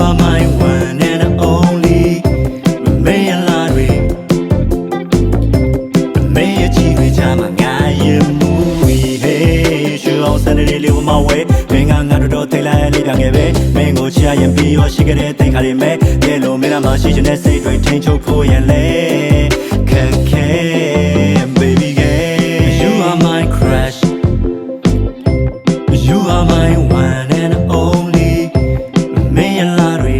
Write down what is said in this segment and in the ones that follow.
are my one and only မင်းရလာတွေမင်းရဲ့ကြည့်တွေချမှာငါရင်မူဝီဟေးရွှေအောင်စနေလေးဝမဝဲမင်းကငါတော်ထိတ်လိုက်လေးပြန်ခဲ့ပဲမင်းကိုချရရင်ပြီးရောရှိခဲ့တဲ့တိတ်ခါတွေမဲ့လေလို့မင်းလာမရှိချင်တဲ့စိတ်တွေထိန်ချုပ်ဖို့ရင်လေခက်ခဲ baby girl you are my crush you are my one and only မင်းရလာတွေ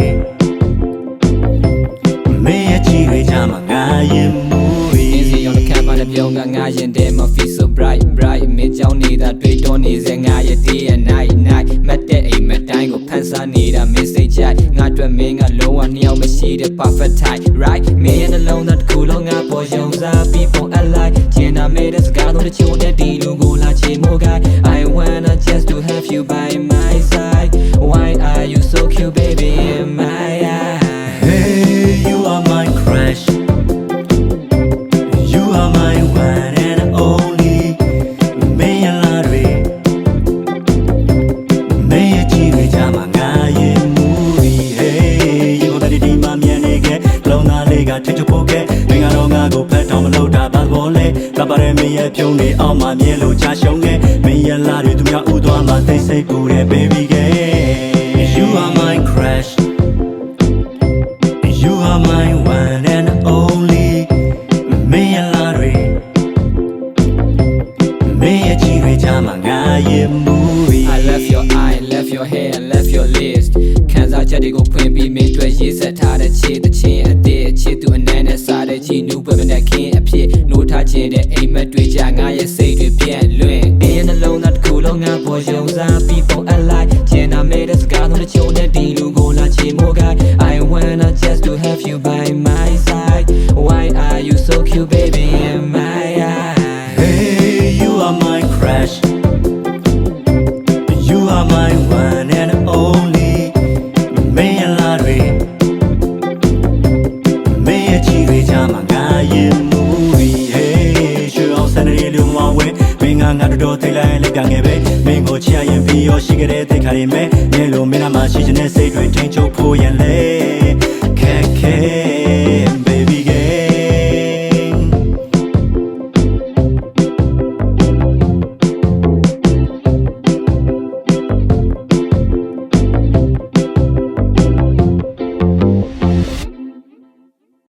မင်းရဲ့ကြည့်တွေချမှာငါရင်မူဝီ on the camp and the young ngã yin dem my feel so bright bright မင်းကြောင့်နေတာတွေ့တော့နေစေငါရဲ့ day and night night မတ်တဲ့အိမ်မက်တိုင်းကိုဖန်ဆာနေတာမင်းစိတ်ကြိုက်ငါတွေ့မင်းကလုံးဝနှစ်ယောက်မရှိတဲ့ perfect type right မင်းရဲ့နှလုံးသားတစ်ခုလုံးငါပေါ်ယုံစားပြီးပုံအလိုက်ကျင်နာမဲတဲ့စကားလုံးတစ်ချို့နဲ့ဒီလူကိုလာချေမို့ guy I wanna just to have you by my side why are you so cute baby in my eyes hey you are my crush you are my one and only မင်းရလာတွေမင်းရဲ့ကြည့်တွေချမှာငါရင်မူဝီ hey ရေကိုတည်းဒီမှာမြန်နေခဲ့လုံးသားလေးကထိချဖို့ခဲ့မင်းကတော့ငါကိုဖက်တော့မလို့တာဘာဘောလဲကပါရဲမင်းရဲ့ပြုံးနေအောင်မှမြဲလို့ချရှုံးခဲ့မင်းရလာတွေသူများဥသွားမှသိစိတ်ပူတဲ့ baby girl you are my crush you are my one and only မင်းရလာတွေမင်းရဲ့ကြည့်တွေချမှာငါရင်မူဝီ I love your eye, love your hair, love your lips ခံစားချက်တွေကိုဖွင့်ပြီးမင်းတွေ့ရေးဆက်ထားတဲ့ချစ်တဲ့ချင်းအသေးချစ်သူအနမ်းနဲ့စားတဲ့ချီနူးပဲမနဲ့ခင်းအဖြစ်နိုးထားခြင်းတဲ့အိမ်မက်တွေကြငါရဲ့စိတ်တွေပြန့်လွင့်အင်းနှလုံးသားတစ်ခုလုံးငါပေါ်ယုံစားပြီးပုံအလိုက်ကျင်နာမဲတဲ့စကားလုံးတစ်ချို့နဲ့ဒီလူကိုလာချေမို့ guy I wanna just to have you by my side why are you so cute baby in my eyes hey you are my crush you are my one and only မင်းရလာတွေမင်းရဲ့ကြည့်တွေချမှာငါရင်မူဝီ hey ရွှေအောင်စနေလေးဝမဝဲမင်းကငါတော်ထိတ်လိုက်လေးပြန်ခဲ့ပဲမင်းကိုချရရင်ပြီးရောရှိခဲ့တဲ့တိတ်ခါတွေမဲ့လေလို့မင်းလာမရှိချင်တဲ့စိတ်တွေထိန်ချုပ်ဖို့ရင်လေ